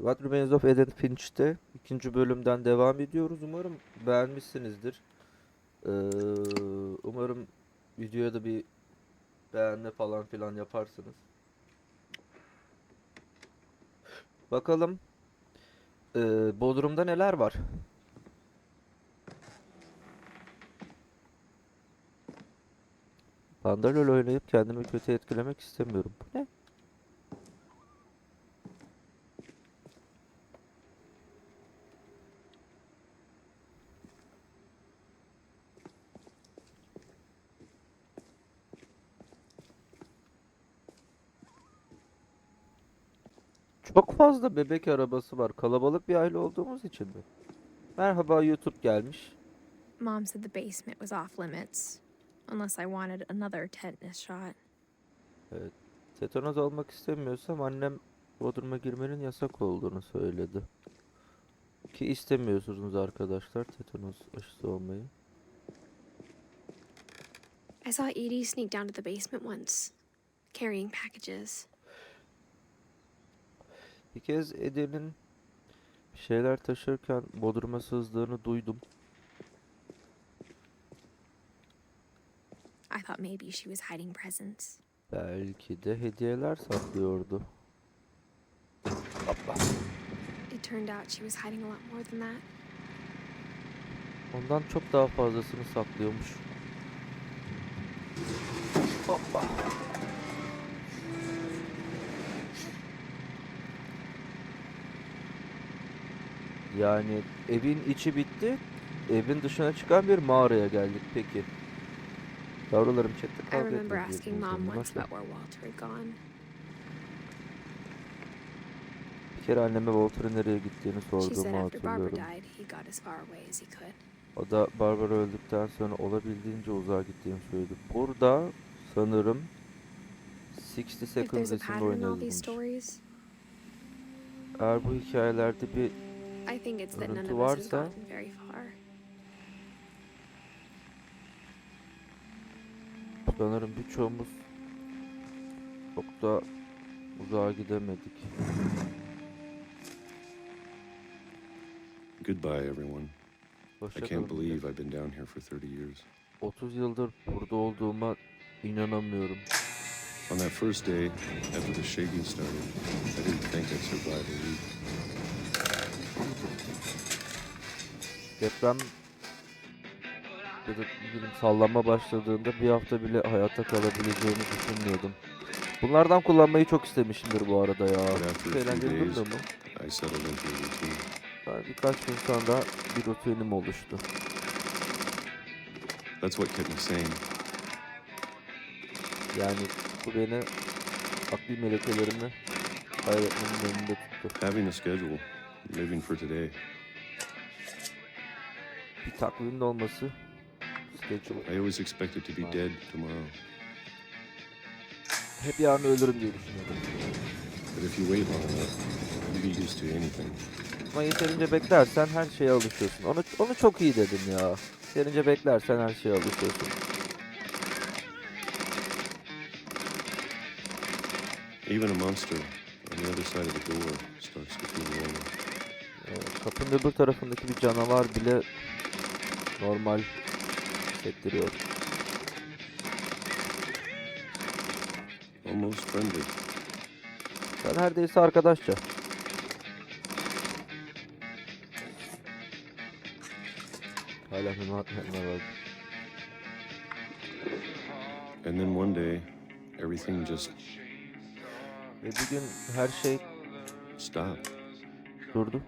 What Remains of Edith Finch'te ikinci bölümden devam ediyoruz. Umarım beğenmişsinizdir. Ee, Umarım videoya da bir beğenme falan filan yaparsınız. Bakalım Bodrum'da neler var? Bandalol oynayıp kendimi kötü etkilemek istemiyorum. Bu ne? Çok fazla bebek arabası var. Kalabalık bir aile olduğumuz için mi? Merhaba, YouTube gelmiş. Mom said the basement was off limits, unless I wanted another tetanus shot. Evet. Tetanoz almak istemiyorsam annem Bodrum'a girmenin yasak olduğunu söyledi. Ki istemiyorsunuz arkadaşlar tetanoz aşısı olmayı. I saw Edie sneak down to the basement once, carrying packages. Bir kez Eden'in bir şeyler taşırken Bodrum'a sızdığını duydum. I thought maybe she was hiding presents. Belki de hediyeler saklıyordu. Hoppa. It turned out she was hiding a lot more than that. Ondan çok daha fazlasını saklıyormuş. Hoppa. Yani evin içi bitti. Evin dışına çıkan bir mağaraya geldik peki. Yavrularım chatte I kavga remember etmeyin asking birbirinizle. Mom once Başla. about where Walter had gone. Bir kere anneme Walter'ın nereye gittiğini She said sorduğumu after Barbara hatırlıyorum. died, he got as far away as he could. O da Barbara öldükten sonra olabildiğince uzağa gittiğini söyledi. Burada sanırım 60 If Seconds there's a isimli pattern oyun in all these yazılmış. stories, Eğer bu hikayelerde bir I think it's that none örüntü of us have varsa gotten very far. sanırım birçoğumuz çok da uzağa gidemedik. Goodbye, everyone. Hoşça I can't kalın believe millet. I've been down here for 30 years. 30 yıldır burada olduğuma inanamıyorum. On that first day, after the shaking started, I didn't think I'd survive a week. Deprem ya da ne bileyim sallanma başladığında bir hafta bile hayatta kalabileceğimi düşünmüyordum. Bunlardan kullanmayı çok istemişimdir bu arada ya. But after Çok a few eğlenceli days, durmuyor mu? I settled into a routine. Yani birkaç gün sonra bir rutinim oluştu. That's what kept me sane. Yani bu beni akli melekelerimi kaybetmenin önünde tuttu. Having a schedule, living for today. Bir takvimin olması, schedule. I always expected to be dead tomorrow. Hep yarın ölürüm diye düşünüyordum. But if you wait long enough, you get used to anything. Ama yeterince beklersen her şeye alışıyorsun. Onu çok iyi dedim ya. Yeterince beklersen her şeye alışıyorsun. Even a monster on the other side of the door starts to feel normal. Kapının öbür tarafındaki bir canavar bile normal hissettiriyor. Almost friendly. Ben neredeyse arkadaşça. Hala hümat var. And then one day, everything just Ve bir gün her şey stopped. durdu.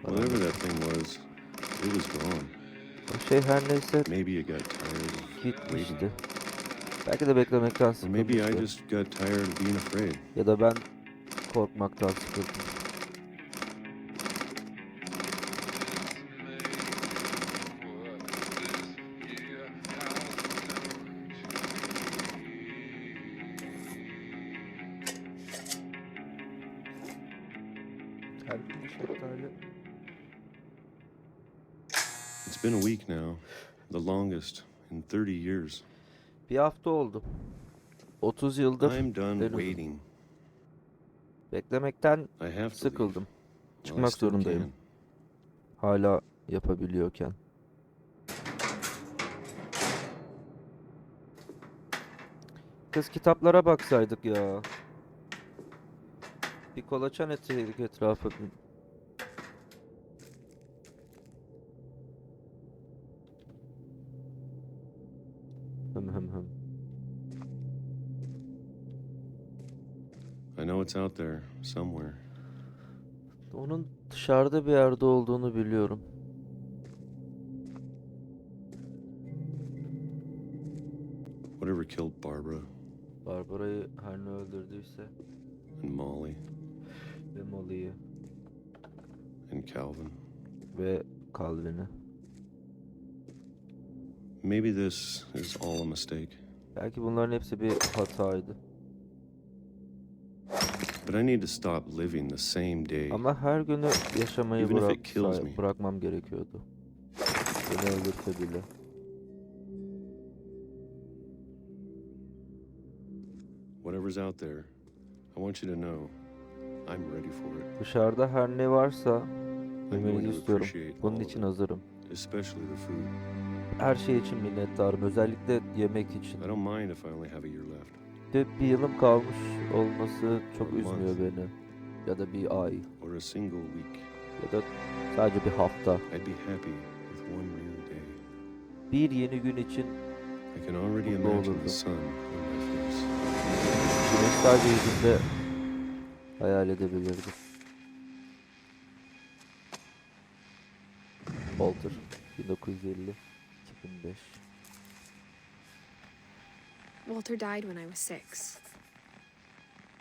Whatever that thing was, it was gone. O şey her neyse Maybe it got tired of gitmişti. waiting. Belki de beklemekten Or maybe I sıkılmıştı. just got tired of being afraid. Ya da ben korkmaktan sıkıldım. It's been a week now, the longest in 30 years. Bir hafta oldu. 30 yıldır I'm done en uzun. waiting. Beklemekten I have to leave. sıkıldım. While I Çıkmak still zorundayım. can. Hala yapabiliyorken. Kız kitaplara baksaydık ya. Bir kolaçan etseydik etrafı. Hım hım hım. I know it's out there somewhere. Onun dışarıda bir yerde olduğunu biliyorum. Whatever killed Barbara Barbara'yı her ne öldürdüyse and Molly ve Molly'yi and Calvin. ve Calvin'i. Maybe this is all a mistake. Belki bunların hepsi bir hataydı. But I need to stop living the same day. Ama her günü yaşamayı Even if it kills me. bırakmam gerekiyordu. Beni öldürse bile. Whatever's out there, I want you to know I'm ready for it. Dışarıda her ne varsa I'm yemenizi going to istiyorum. appreciate Bunun all of için it, hazırım. especially the food. Her şey için minnettarım. Özellikle yemek için. I don't mind if I only have a year left. Bir yılım kalmış olması çok Or a üzmüyor month. beni. Ya da bir ay. Or a single week. Ya da sadece bir hafta. I'd be happy with one new day. Bir yeni gün için I can already Mutlu imagine olurdum. the sun on my face. güneş sadece yüzünde hayal edebilirdim. Walter 1950 2005. Walter died when I was 6.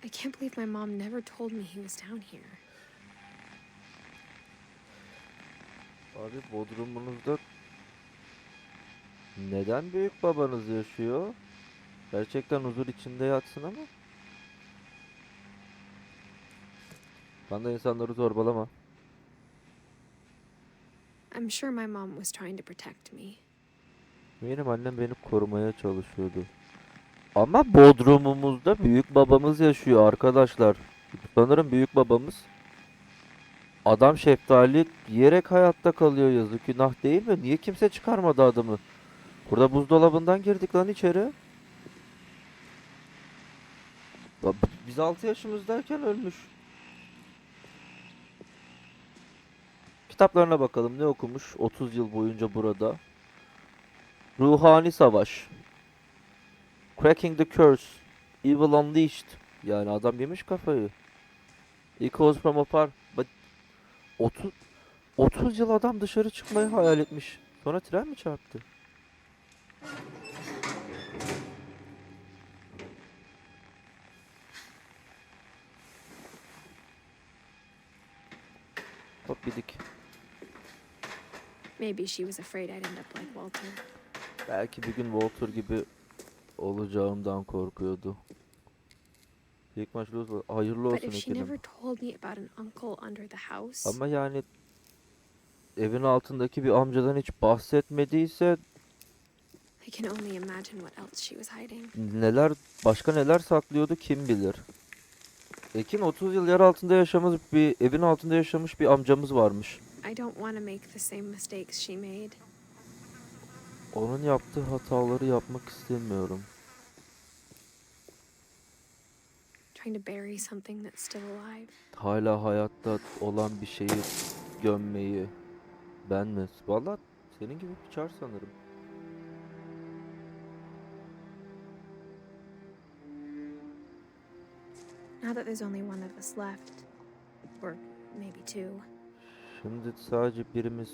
I can't believe my mom never told me he was down here. Abi bodrumunuzda neden büyük babanız yaşıyor? Gerçekten huzur içinde yatsın ama. Ben de insanları zorbalama. I'm sure my mom was trying to protect me. Benim annem beni korumaya çalışıyordu. Ama bodrumumuzda büyük babamız yaşıyor arkadaşlar. Sanırım büyük babamız adam şeftali yiyerek hayatta kalıyor, yazık günah değil mi? Niye kimse çıkarmadı adamı? Burada buzdolabından girdik lan içeri. Biz 6 yaşımızdayken ölmüş. Kitaplarına bakalım ne okumuş 30 yıl boyunca burada. Ruhani Savaş. Cracking the Curse. Evil Unleashed. Yani adam yemiş kafayı. Echoes from Afar. 30 yıl adam dışarı çıkmayı hayal etmiş. Sonra tren mi çarptı? Hop bidik. Maybe she was afraid I'd end up like Walter. Belki bir gün Walter gibi olacağımdan korkuyordu. İlk maç hayırlı But olsun if she Ekin'im. never told me about an uncle under the house, Ama yani evin altındaki bir amcadan hiç bahsetmediyse I can only imagine what else she was hiding. başka neler saklıyordu kim bilir. Ekin 30 yıl yer altında yaşamış evin altında yaşamış bir amcamız varmış. I don't want to make the same mistakes she made. Onun yaptığı hataları yapmak istemiyorum. Trying to bury something that's still alive. Hala hayatta olan bir şeyi gömmeyi ben mi? Vallahi senin gibi bir çar sanırım. Now that there's only one of us left, or maybe two, Şimdi sadece birimiz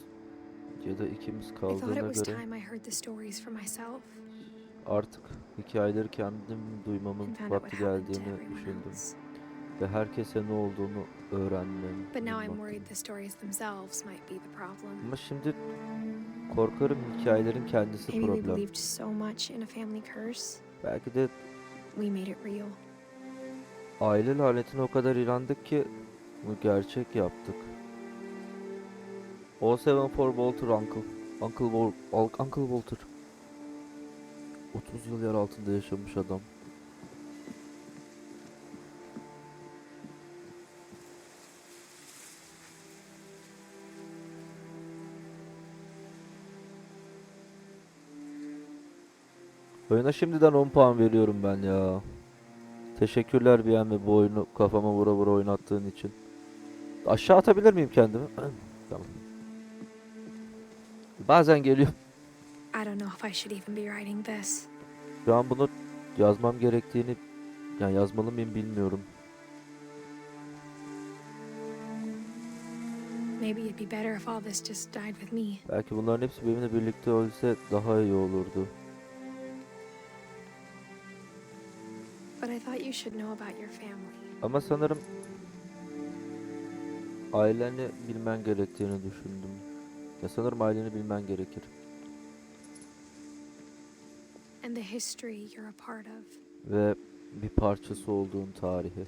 ya da ikimiz I thought it kaldığına was göre time I heard the stories for myself artık hikayeleri kendim duymamın and found out vakti what happened to geldiğini everyone düşündüm. else. Ve herkese ne olduğunu öğrenmem. But now I'm duymak. worried the stories themselves might be the problem. Ama şimdi korkarım hikayelerin kendisi Maybe we problem. believed so much in a family curse, Belki de we made it real. aile lanetine o kadar inandık ki bunu gerçek yaptık. O seven for Walter Uncle. Uncle Walter. 30 yıl yer altında yaşamış adam. Oyuna şimdiden 10 puan veriyorum ben ya. Teşekkürler bir ve bu oyunu kafama vura vura oynattığın için. Aşağı atabilir miyim kendimi? Tamam. Bazen geliyor. I don't know if I should even be writing this. Şu an bunu yazmam gerektiğini, yani yazmalı mıyım bilmiyorum. Maybe it'd be better if all this just died with me. Belki bunların hepsi benimle birlikte olsa daha iyi olurdu. But I thought you should know about your family. Ama sanırım aileni bilmen gerektiğini düşündüm. Ya sanırım aileni bilmen gerekir. And the history you're a part of. Ve bir parçası olduğun tarihi.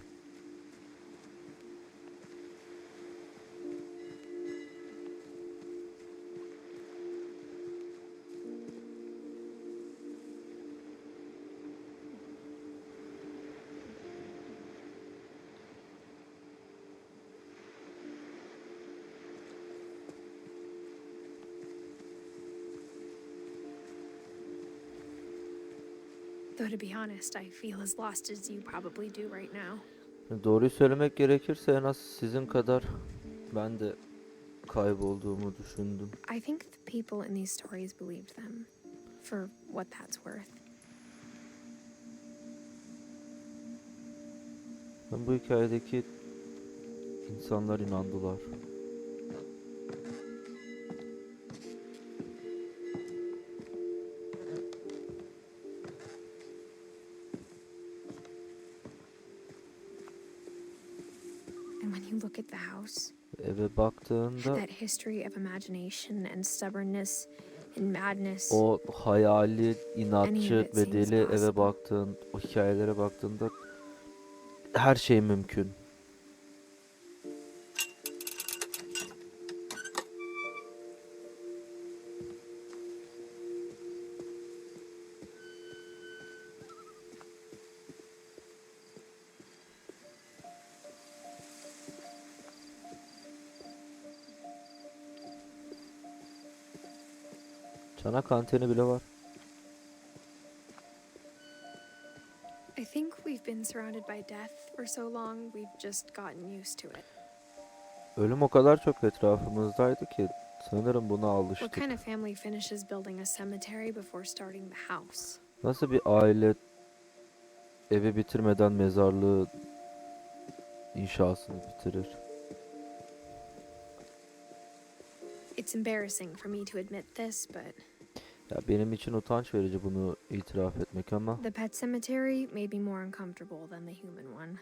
Though to be honest, I feel as lost as you probably do right now. Doğruyu söylemek gerekirse en az sizin kadar ben de kaybolduğumu düşündüm. I think the people in these stories believed them, for what that's worth. Ben bu hikayedeki insanlar inandılar. And when you look at the house, Eve baktığında that history of imagination and stubbornness and madness. o hayali, Any inatçı of it ve seems deli eve possible. baktığın, o hikayelere baktığında her şey mümkün. Çanak anteni bile var. I think we've been surrounded by death for so long, we've just gotten used to it. Ölüm o kadar çok etrafımızdaydı ki sanırım buna What alıştık. kind of family finishes building a cemetery before starting the house? Nasıl bir aile evi bitirmeden mezarlığı inşasını bitirir? It's embarrassing for me to admit this, but Ya benim için utanç verici bunu itiraf etmek ama the pet cemetery made me more uncomfortable than the human one.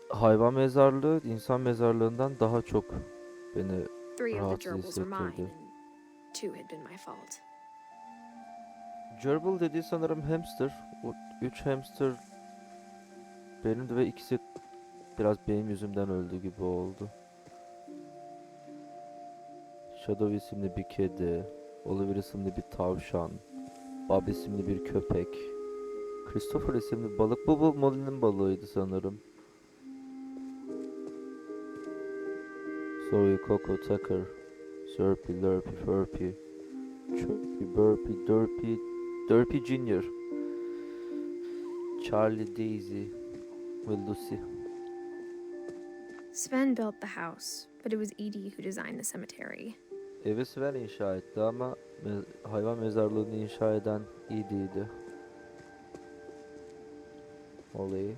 hayvan mezarlığı insan mezarlığından daha çok beni 3 of the rahatsız gerbils were mine, hissettirdi. and 2 had been my fault. Gerbil dediği sanırım hamster. O 3 hamster benimdi ve ikisi biraz benim yüzümden öldü gibi oldu. Shadow isimli bir kedi, Oliver isimli bir tavşan, Bob isimli bir köpek, Christopher isimli bir balık. Bu Molly'nin balığıydı sanırım. Zoe, Coco, Tucker, Slurpy, Lurpy, Furpy, Chirpy, Burpy, Derpy Jr., Charlie, Daisy ve Lucy. Sven built the house, but it was Edie who designed the cemetery. Evi Sven inşa etti ama hayvan mezarlığını inşa eden Edie'ydi. Holly,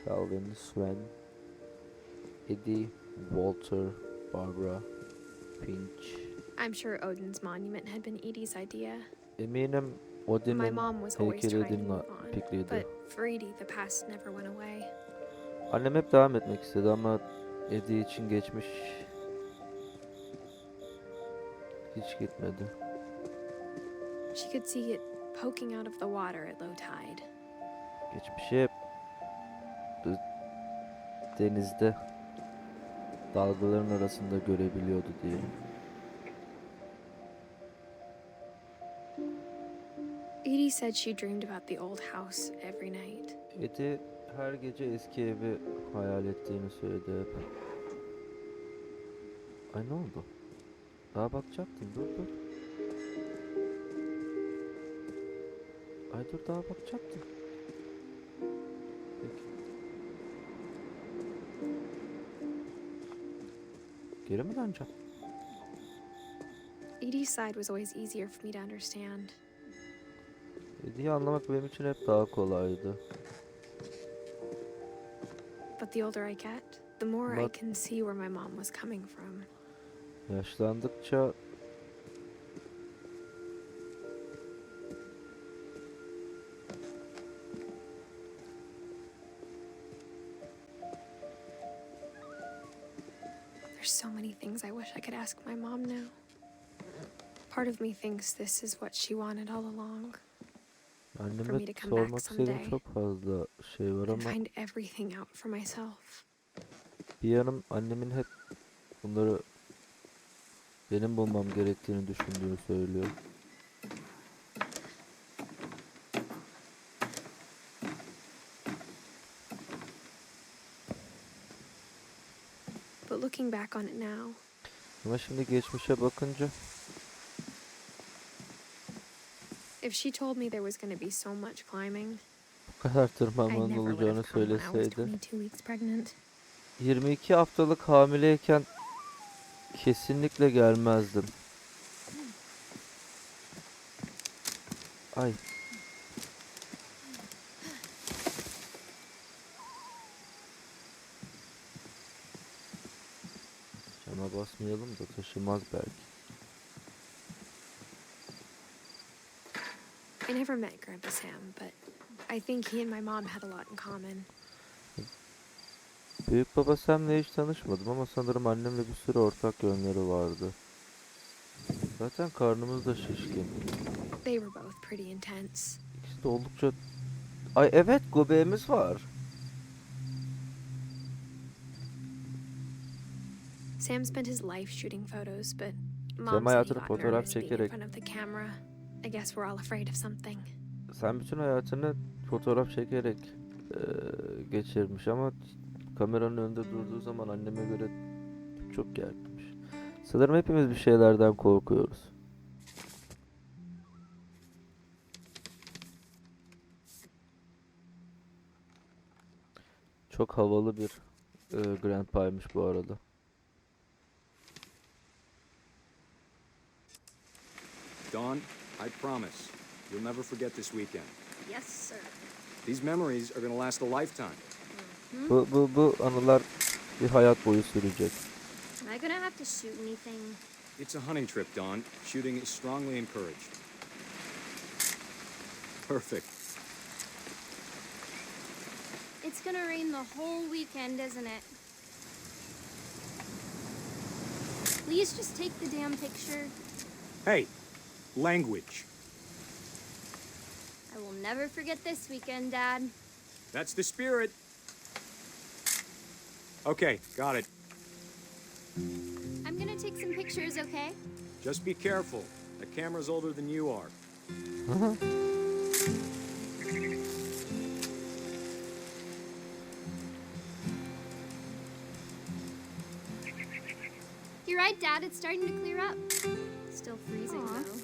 Calvin, Sven, Eddie, Walter, Barbara, Finch. I'm sure Odin's monument had been Edie's idea. Eminim My Odin'in mom was always heykeli trying to Odin'in move on, fikriydi. but for Edie, the past never went away. Annem hep devam etmek istedi ama Eddie için geçmiş hiç gitmedi. She could see it poking out of the water at low tide. Geçmişi hep denizde dalgaların arasında görebiliyordu diyelim. Edie said she dreamed about the old house every night. Eddie her gece eski evi hayal ettiğini söyledi hep. Ay ne oldu? Daha bakacaktım, dur. Ay dur daha bakacaktım. Peki. Geri mi döneceğim? Edie's side was always easier for me to understand. Hediye anlamak benim için hep daha kolaydı. But the older I get, the more I Bak, can see where my mom was coming from. yaşlandıkça There's so many things I wish I could ask my mom now. Part of me thinks this is what she wanted all along. For anneme me to come back sormak istediğim someday çok fazla şey var and ama find everything out for myself. bir yanım annemin hep bunları benim bulmam gerektiğini düşündüğünü söylüyor. But looking back on it now, Ama şimdi geçmişe bakınca if she told me there was going to be so much climbing, bu kadar I tırmanmanın never would olacağını have come when I was söyleseydi 22 weeks pregnant. 22 haftalık hamileyken kesinlikle gelmezdim. Ay. Cama basmayalım da taşımaz belki. I never met Grandpa Sam, but I think he and my mom had a lot in common. Büyük baba Sam'le hiç tanışmadım ama sanırım annemle bir sürü ortak yönleri vardı. Zaten karnımız da şişkin. They were both pretty intense. İkisi de oldukça... Ay evet, göbeğimiz var. Sam spent his life shooting photos, but Sam Mom said he hayatını got fotoğraf nervous being in çekerek... front of the camera. I guess we're all afraid of something. Sen bütün hayatını fotoğraf çekerek geçirmiş ama kameranın önünde durduğu zaman anneme göre çok gerginmiş. Sanırım hepimiz bir şeylerden korkuyoruz. Çok havalı bir grandpa'ymış bu arada. Dawn, I promise, you'll never forget this weekend. Yes, sir. These memories are gonna last a lifetime. Bu anılar bir hayat boyu sürecek. Am I gonna have to shoot anything? It's a hunting trip, Dawn. Shooting is strongly encouraged. Perfect. It's gonna rain the whole weekend, isn't it? Please just take the damn picture. Hey, language. I will never forget this weekend, Dad. That's the spirit. Okay, got it. I'm gonna take some pictures, okay? Just be careful. The camera's older than you are. You're right, Dad. It's starting to clear up. Still freezing, Aw. though.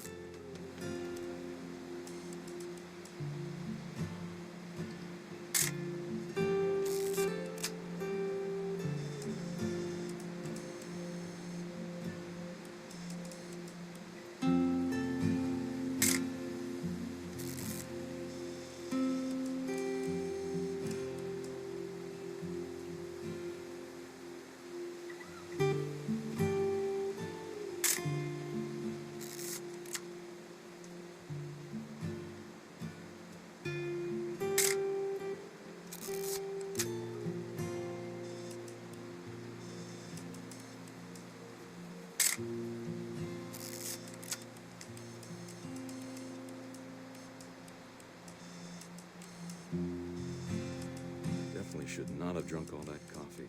Definitely should not have drunk all that coffee.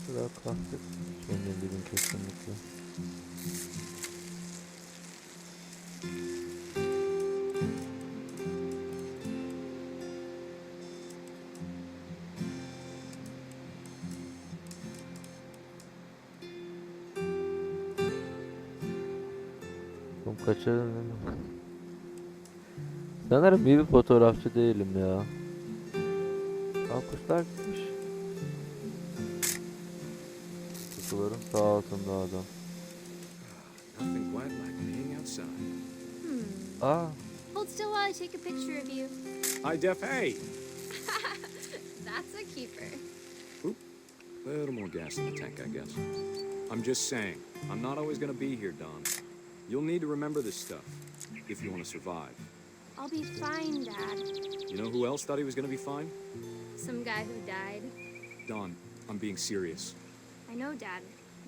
Sıra kahve. Söyleyebilirim kesinlikle. Oğlum kaçırdın değil mi? Sanırım iyi bir fotoğrafçı değilim ya. Aa, kuşlar gitmiş. Kutuların sağ altında adam. Nothing quite like being outside. Aa, Hold still while I take a picture of you. Hey! That's a keeper. A little more gas in the tank, I guess. I'm just saying, I'm not always gonna be here, Don. You'll need to remember this stuff if you want to survive. I'll be fine, Dad. You know who else thought he was gonna be fine? Some guy who died. Don, I'm being serious. I know, Dad.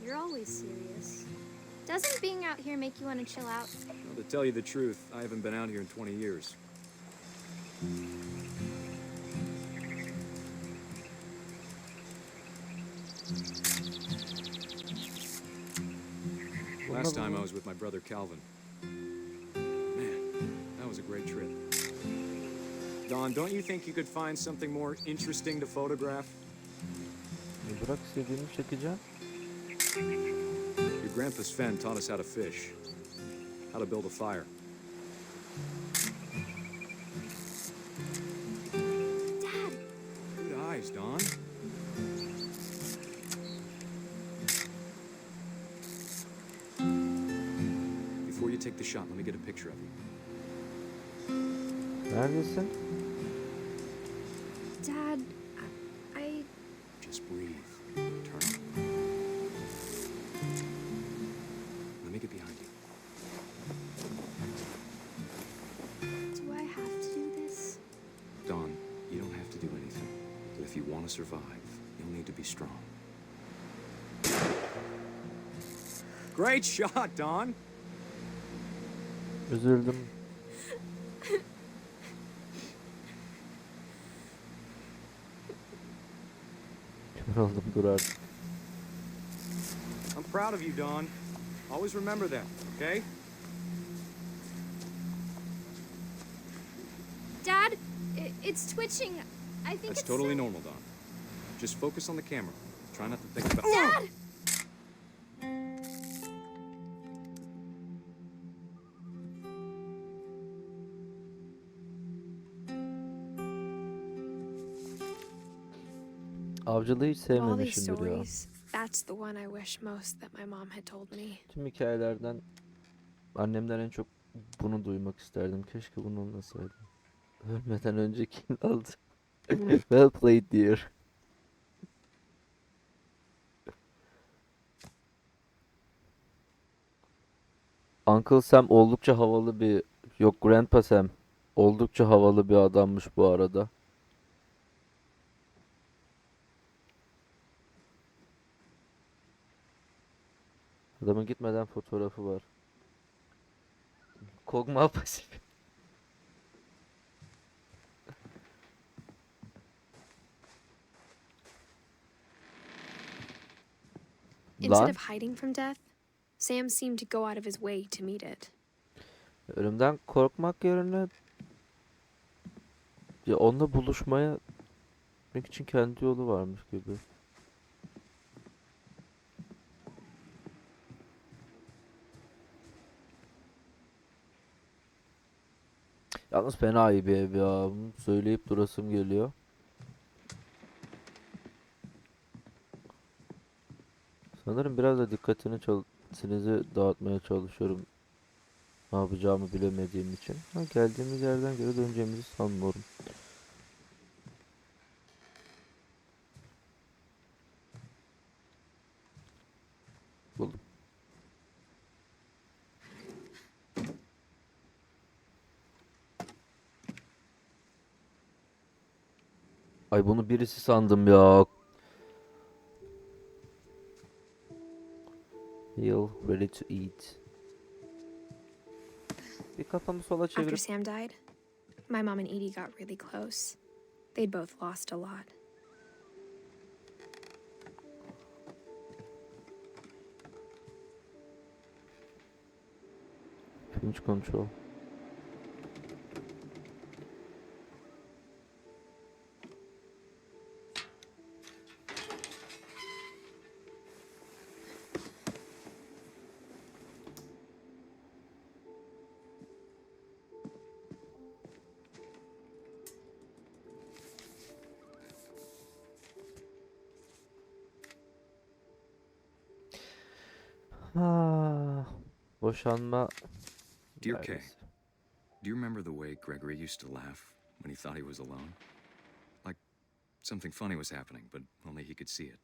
You're always serious. Doesn't being out here make you want to chill out? Well, to tell you the truth, I haven't been out here in 20 years. Last time I was with my brother Calvin. Man, that was a great trip. Don, don't you think you could find something more interesting to photograph? bırak istediğimi çekeceğim. Your grandpa Sven taught us how to fish, how to build a fire. Dad! Good eyes, Don. Before you take the shot, let me get a picture of you. Neredesin? Dad, I Just breathe. Turn. Let me get behind you. Do I have to do this? Don, you don't have to do anything. But if you want to survive, you'll need to be strong. Great shot, Don! Üzüldüm. Kör oldum, dur artık. I'm proud of you, Don. Always remember that, okay? Dad, it's twitching. I think That's it's totally normal, Don. Just focus on the camera. Try not to think about... Dad! Avcılığı hiç of all these sevmemişimdir ya. stories, that's the one I wish most that my mom had told me. Tüm hikayelerden annemden en çok bunu duymak isterdim. Keşke bunu anlasaydım. Ölmeden önce kim aldı? Well played dear. Uncle Sam oldukça havalı bir... Yok, Grandpa Sam oldukça havalı bir adammış bu arada. Adamın gitmeden fotoğrafı var. Kogma pasif. Instead Lan, of hiding from death, Sam seemed to go out of his way to meet it. ölümden korkmak yerine ya onunla buluşmaya gitmek için kendi yolu varmış gibi. Yalnız fena iyi bir ev ya. Bunu söyleyip durasım geliyor. Sanırım biraz da dikkatinizi dağıtmaya çalışıyorum. Ne yapacağımı bilemediğim için. Ha, geldiğimiz yerden geri döneceğimizi sanmıyorum. Buldum. Ay, bunu birisi sandım ya. Heal, ready to eat. Bir kafamı sola After çevirip Sam died, my mom and Edie got really close. They'd both lost a lot. Finch control. Ah, boşanma Dear Kay, hikayesi. do you remember the way Gregory used to laugh when he thought he was alone? Like something funny was happening, but only he could see it.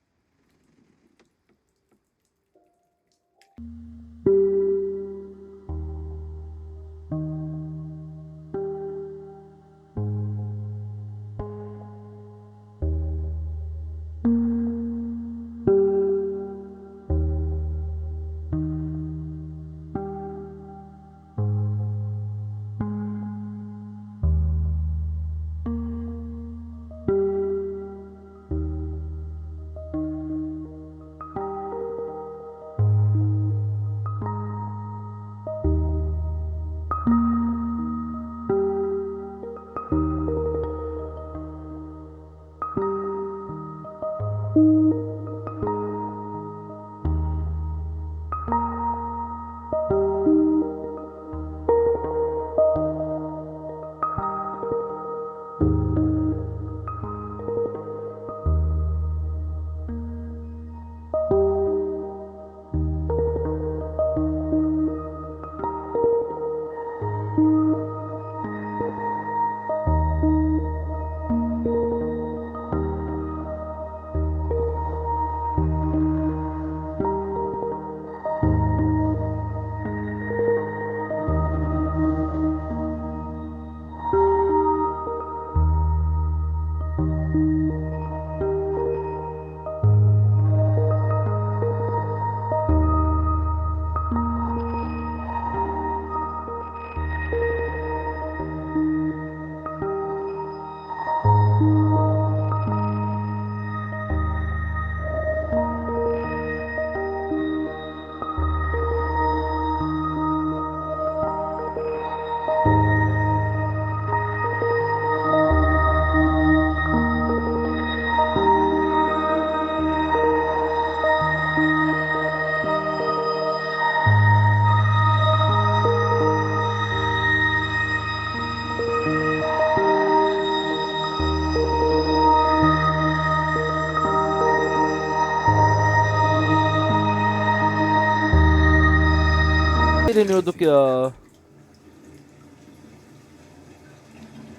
Eğleniyorduk ya.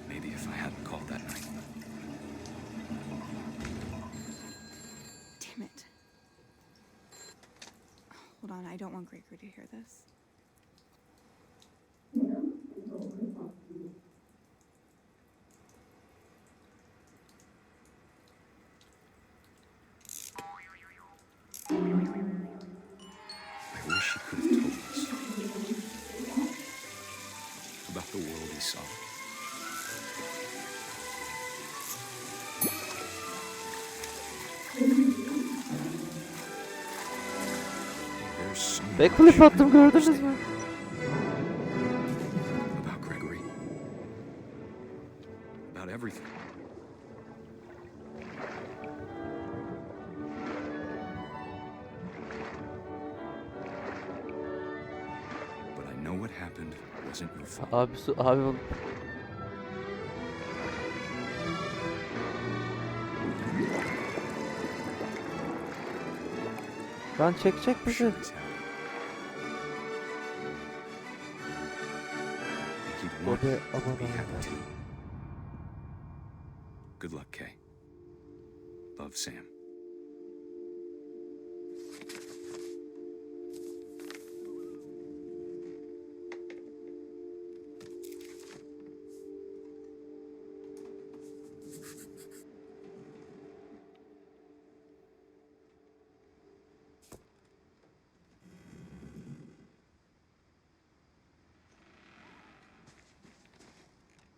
Maybe if I hadn't called that night. Damn it. Hold on, I don't want Gregory to hear this. I wish he could have told us about the world he saw. There's so Backflip much attım, gördünüz mü? about Gregory. About everything. But I know what happened wasn't your fault. Abi lan çekecek I'm bizi. sure he's happy. And he'd want Bebe, you to aman be happy aman. too. Good luck, Kay. Love, Sam.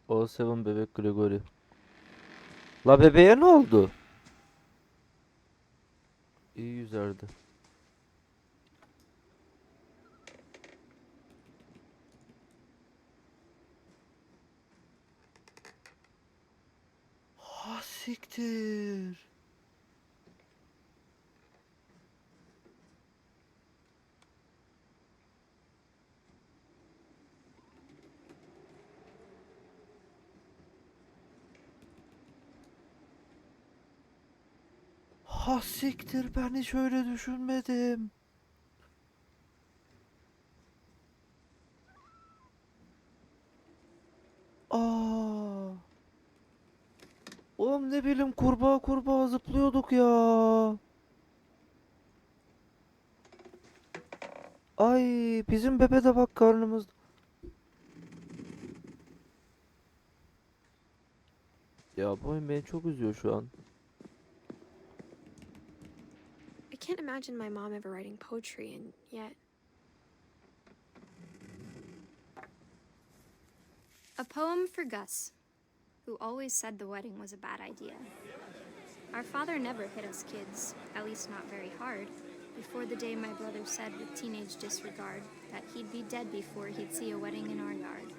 O Seven bebek Gregory. La bebeğe ne oldu? İyi yüzerdi. Ha siktir. Ha siktir, ben hiç öyle düşünmedim. ne bileyim, kurbağa zıplıyorduk ya. Ay, bizim bebe de bak karnımız. Ya bu oyun beni çok üzüyor şu an. I can't imagine my mom ever writing poetry, and yet. A poem for Gus, who always said the wedding was a bad idea. Our father never hit us kids, at least not very hard, before the day my brother said with teenage disregard that he'd be dead before he'd see a wedding in our yard.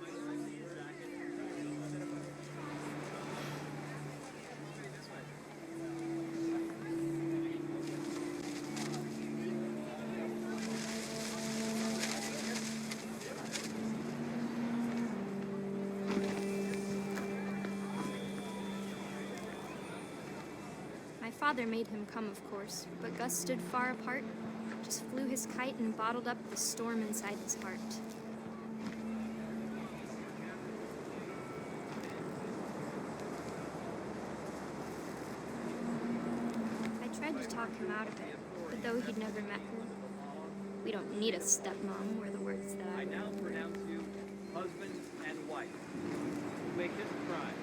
My father made him come, of course, but Gus stood far apart, just flew his kite and bottled up the storm inside his heart. I tried to talk him out of it, but though he'd never met her, we don't need a stepmom were the words that I now learned. pronounce you husband and wife. Make this a crime.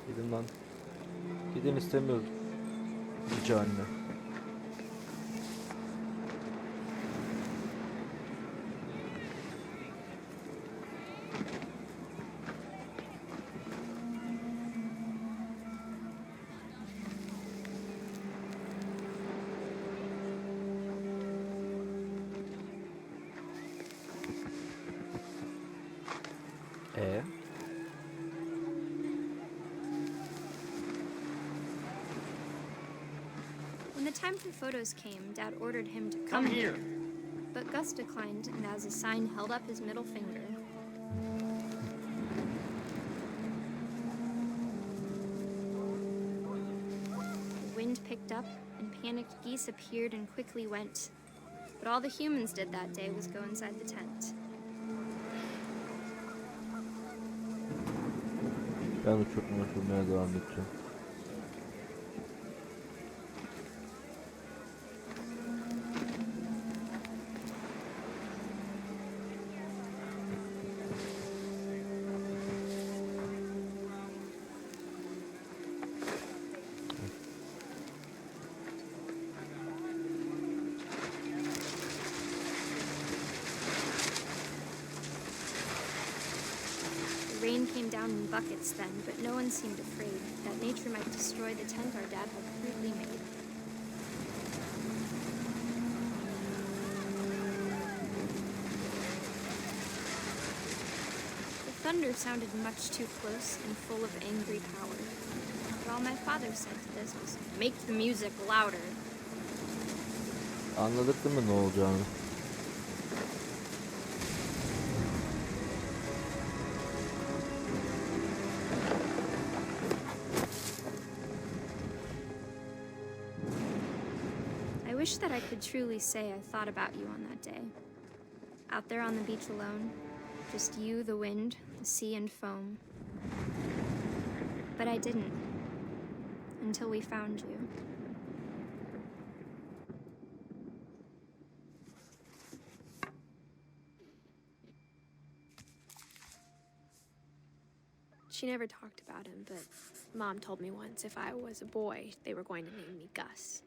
Gidin lan. Gidin, istemiyorum. Yüce anne. When the time for photos came, Dad ordered him to come here. But Gus declined, and as a sign held up his middle finger. The wind picked up, and panicked geese appeared and quickly went. But all the humans did that day was go inside the tent. Ben uçurmaya devam edeceğim. The rain came down in buckets then, but no one seemed afraid that nature might destroy the tent our dad had crudely made. The thunder sounded much too close and full of angry power. But all my father said to this was, "Make the music louder." Anladık değil mi ne olacağını? I wish that I could truly say I thought about you on that day. Out there on the beach alone, just you, the wind, the sea, and foam. But I didn't, until we found you. She never talked about him, but Mom told me once if I was a boy, they were going to name me Gus.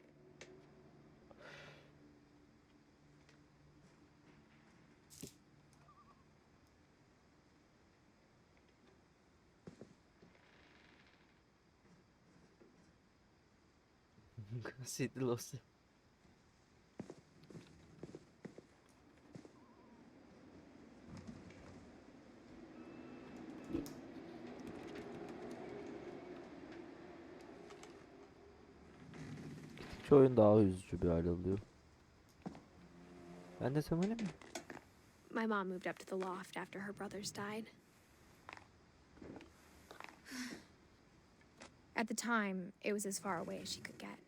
Sidney Lost. Gittikçe oyun daha üzücü bir hal alıyor. Ben de söyleyeyim mi? My mom moved up to the loft after her brothers died. At the time, it was as far away as she could get.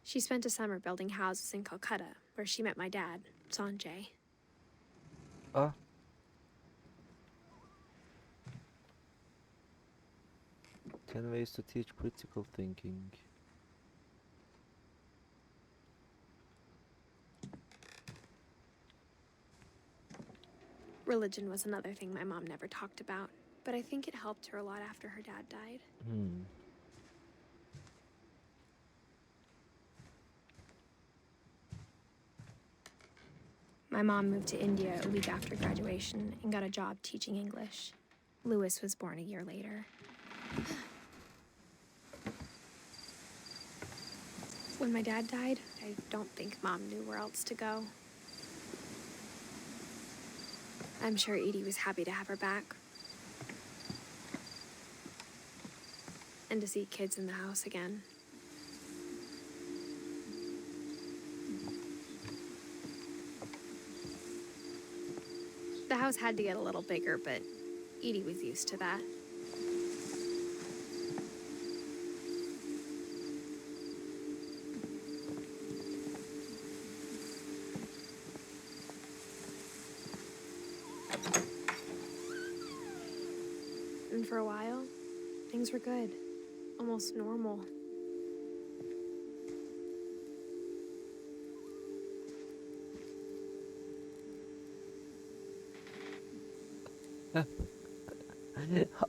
She spent a summer building houses in Calcutta, where she met my dad, Sanjay. Ah. 10 ways to teach critical thinking. Religion was another thing my mom never talked about, but I think it helped her a lot after her dad died. My mom moved to India a week after graduation and got a job teaching English. Louis was born a year later. When my dad died, I don't think Mom knew where else to go. I'm sure Edie was happy to have her back. And to see kids in the house again. The house had to get a little bigger, but Edie was used to that. And for a while, things were good. Almost normal.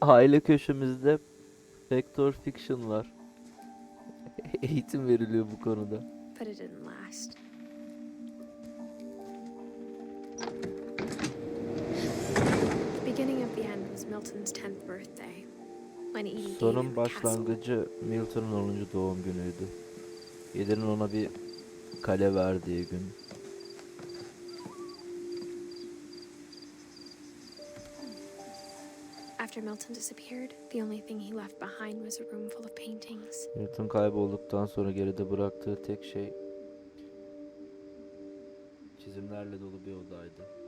Aile köşemizde Factor Fiction var. Eğitim veriliyor bu konuda. But it didn't last. The beginning of the end was Milton's 10th birthday. When Edie gave him Sonun a castle. başlangıcı Milton'un 10. doğum günüydü. Edith'in ona bir kale verdiği gün. After Milton disappeared, the only thing he left behind was a room full of paintings. Milton kaybolduktan sonra geride bıraktığı tek şey çizimlerle dolu bir odaydı.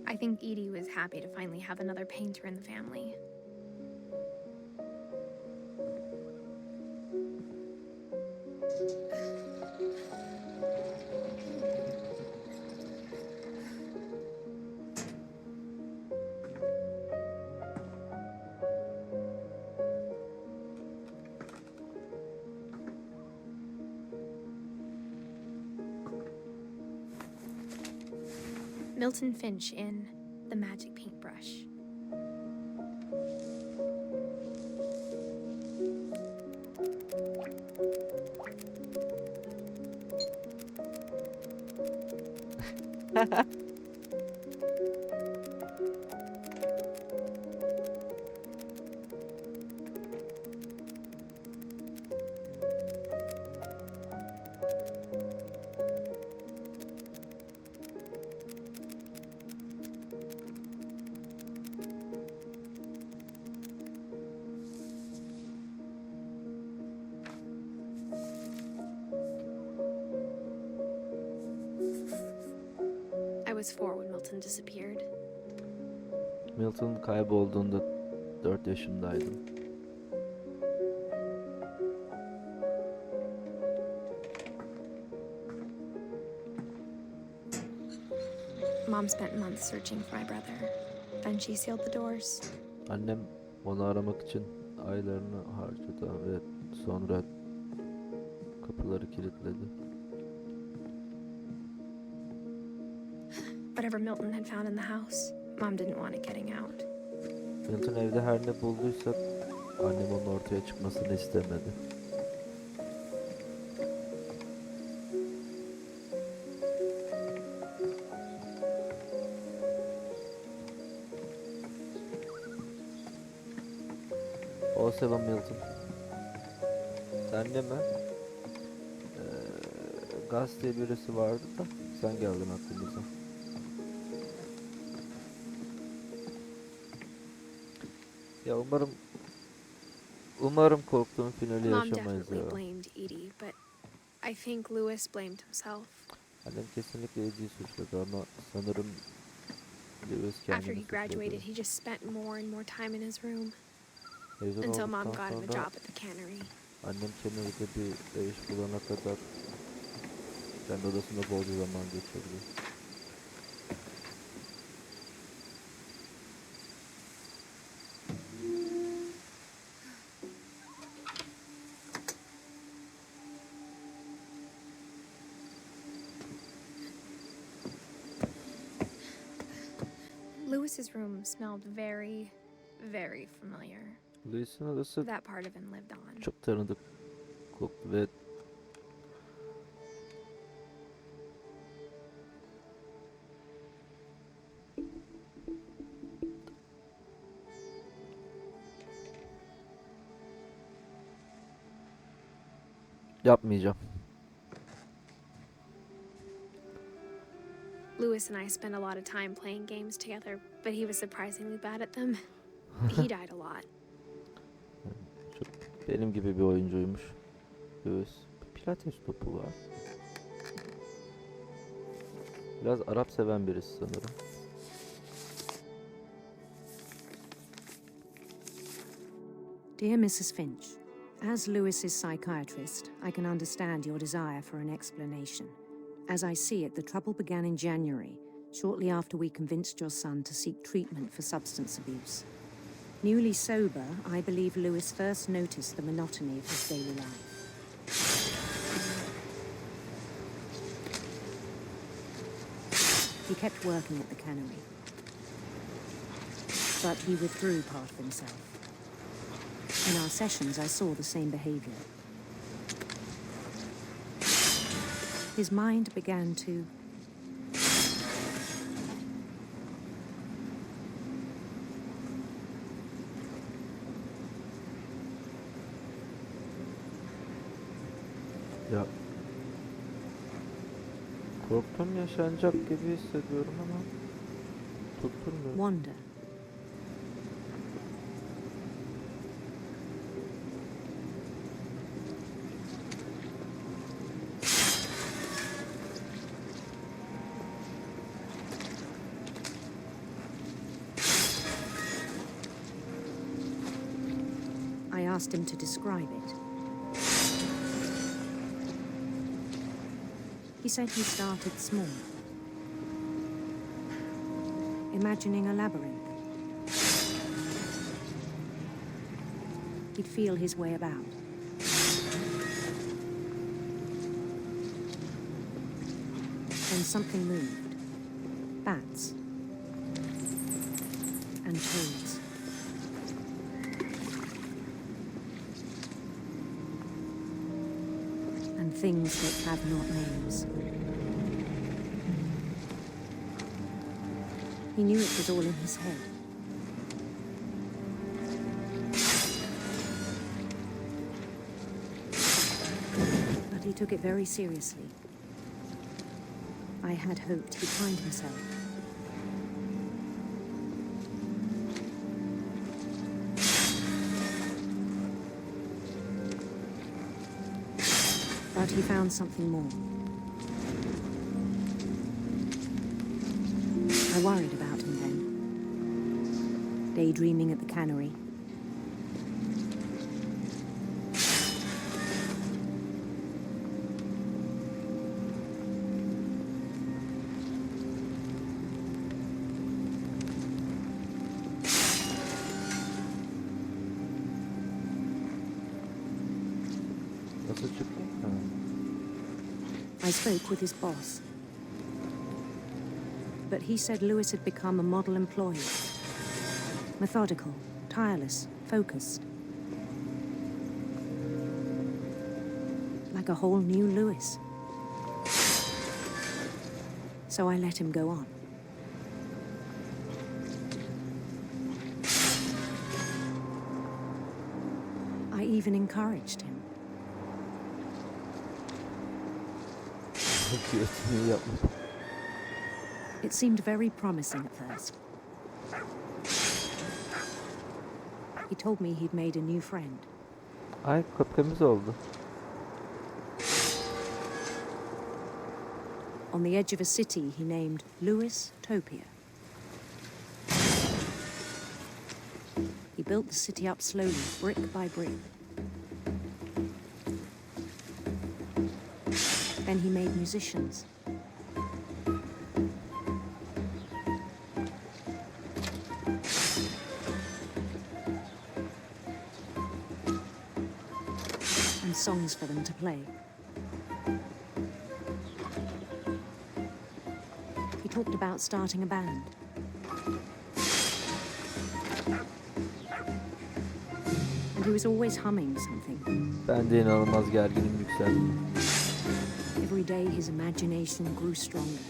I think Edie was happy to finally have another painter in the family. Milton Finch in The Magic Paintbrush. I was 4 when Milton disappeared. Milton kaybolduğunda 4 yaşındaydım. Mom spent months searching for my brother. Then she sealed the doors. Annem onu aramak için aylarını harcadı ve sonra kapıları kilitledi. Whatever Milton had found in the house, Mom didn't want it getting out. Milton evde her ne bulduysa annem onun ortaya çıkmasını istemedi. O seven Milton. Sen de mi? Gaz diye birisi vardı da sen geldin aklımıza. Ya umarım korktuğum finali Mom yaşamayız definitely ya. blamed Edie, but I think Lewis blamed himself. Annem kesinlikle Edie'yi suçladı ama sanırım Lewis After kendini he graduated, suçladı. he just spent more and more time in his room Mezun until Mom olduktan got him a sonra job at the cannery. annem Kennedy'de bir iş bulana kadar kendi odasında bolca zaman geçirdi. Lewis's room smelled very, very familiar. Lewis'in odası That part of him lived on. çok tanıdık koktu ve yapmayacağım. Lewis and I spent a lot of time playing games together, but he was surprisingly bad at them. He died a lot. Çok benim gibi bir oyuncuymuş. Lewis. Pilates topu var. Biraz Arap seven birisi sanırım. Dear Mrs. Finch, as Lewis's psychiatrist, I can understand your desire for an explanation. As I see it, the trouble began in January, shortly after we convinced your son to seek treatment for substance abuse. Newly sober, I believe Lewis first noticed the monotony of his daily life. He kept working at the cannery, but he withdrew part of himself. In our sessions, I saw the same behavior. His mind began to Ya korktum yaşanacak gibi hissediyorum ama tutturmuyor. wander. I asked him to describe it. He said he started small, imagining a labyrinth. He'd feel his way about. Then something moved. Bats and toads. And things that have not names. He knew it was all in his head. But he took it very seriously. I had hoped he'd find himself. But he found something more. I worried about him then. Daydreaming at the cannery. Nasıl çıktın? I spoke with his boss. but he said Lewis had become a model employee. Methodical, tireless, focused. Like a whole new Lewis. So I let him go on. I even encouraged him. Kötülüğü yapma. It seemed very promising at first. He told me he'd made a new friend. Ay kıpkırmızı oldu. On the edge of a city he named Lewis Topia. He built the city up slowly, brick by brick. Then he made musicians. And songs for them to play. He talked about starting a band. And he was always humming something. Ben de inanılmaz gerginim, yükseldim. Every day his imagination grew stronger.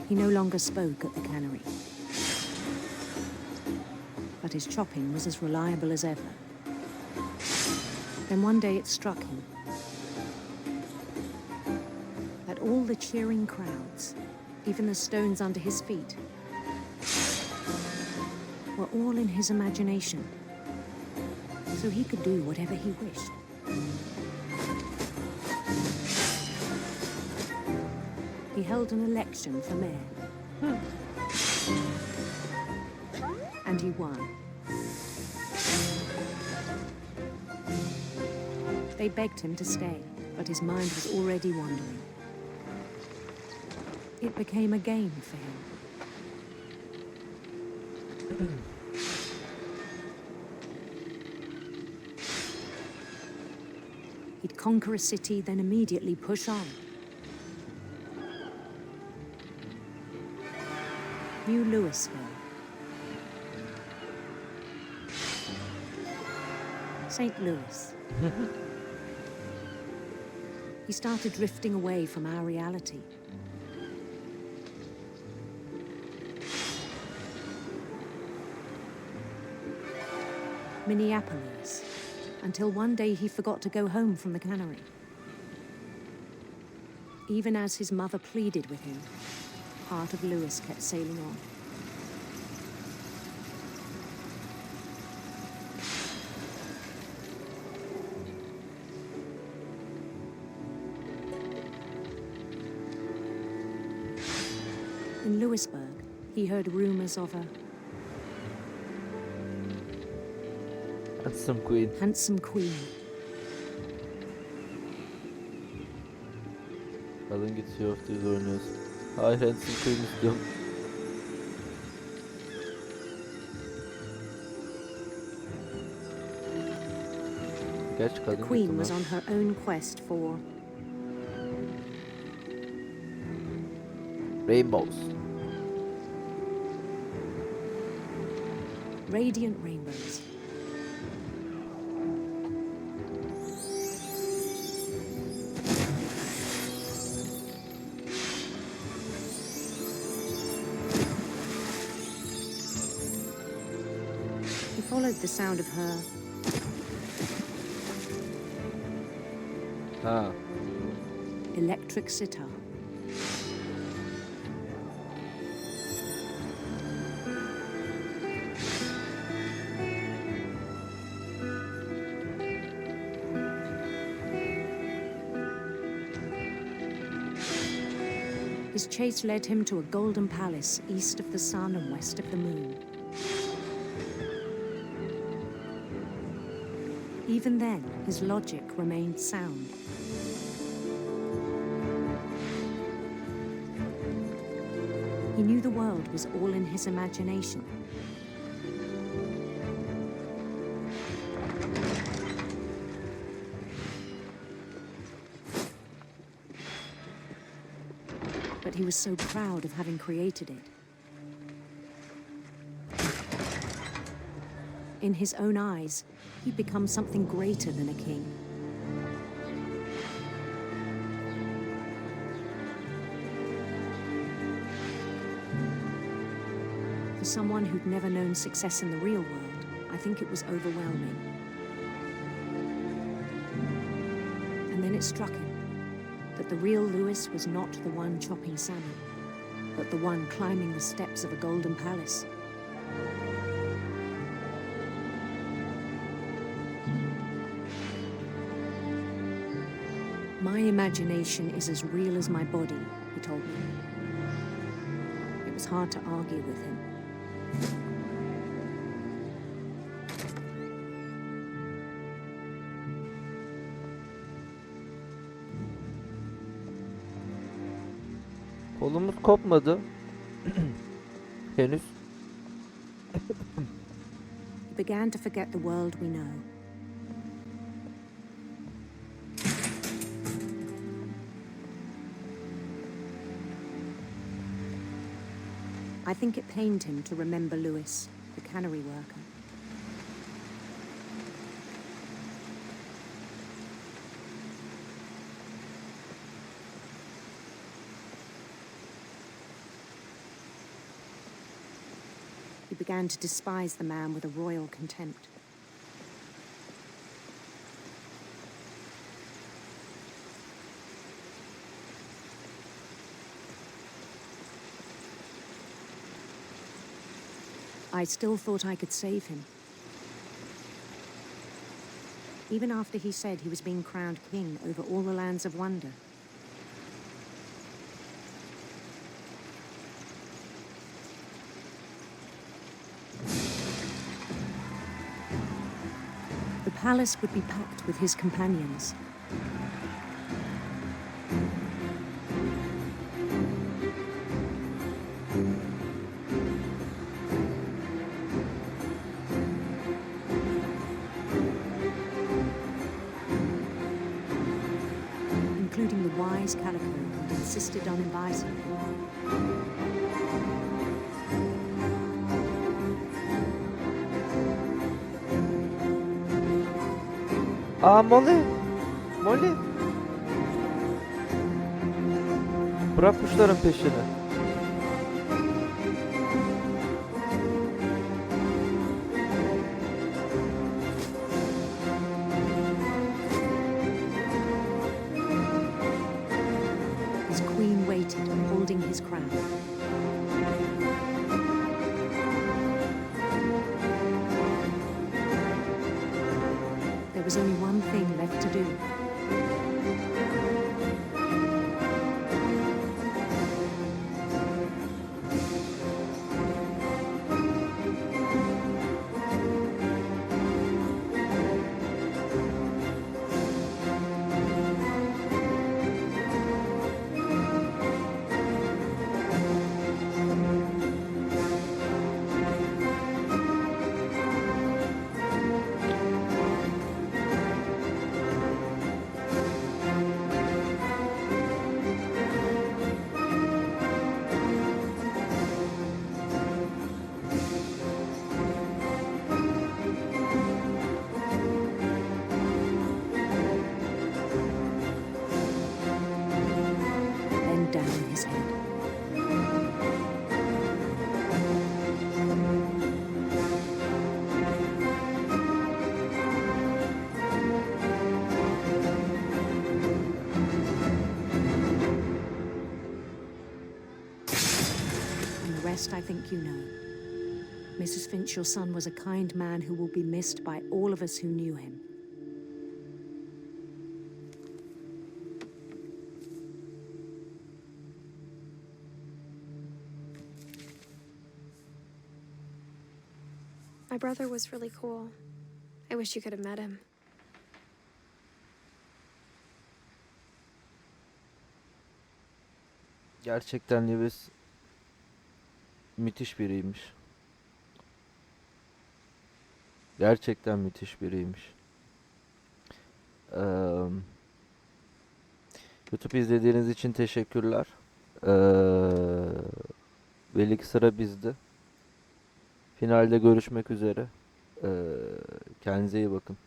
He no longer spoke at the cannery. But his chopping was as reliable as ever. Then one day it struck him that all the cheering crowds, even the stones under his feet, were all in his imagination, so he could do whatever he wished. He held an election for mayor. And he won. They begged him to stay, but his mind was already wandering. It became a game for him. He'd conquer a city, then immediately push on. New Louisville. St. Louis. He started drifting away from our reality. Minneapolis, until one day he forgot to go home from the cannery. Even as his mother pleaded with him, part of Lewis kept sailing on. In Lewisburg, he heard rumors of a handsome queen. Kadın git Sea of Thieves oynuyorsun. Hayır, handsome queen istiyorum. Geç kadın The queen git was ulan. on her own quest for Rainbows. radiant rainbows. He followed the sound of her Ha. electric sitar. His chase led him to a golden palace east of the sun and west of the moon. Even then, his logic remained sound. He knew the world was all in his imagination. he was so proud of having created it. In his own eyes, he'd become something greater than a king. For someone who'd never known success in the real world, I think it was overwhelming. And then it struck him that the real Lewis was not the one chopping salmon, but the one climbing the steps of a golden palace. My imagination is as real as my body, he told me. It was hard to argue with him. Kolumuz kopmadı. Henüz. He began to forget the world we know. I think it pained him to remember Lewis, the cannery worker. He began to despise the man with a royal contempt. I still thought I could save him. Even after he said he was being crowned king over all the lands of wonder. The palace would be packed with his companions. Including the wise Calico who insisted on advising him. Aa Molly. Molly. Bırak kuşların peşini. His queen waited, holding his crown. There was only one thing left to do. Then down his head. And the rest I think you know. Mrs. Finch, your son was a kind man who will be missed by all of us who knew him. My brother was really cool. I wish you could have met him. Gerçekten Lewis müthiş biriymiş. Gerçekten müthiş biriymiş. YouTube izlediğiniz için teşekkürler. Belli sıra bizde. Finalde görüşmek üzere. Kendinize iyi bakın.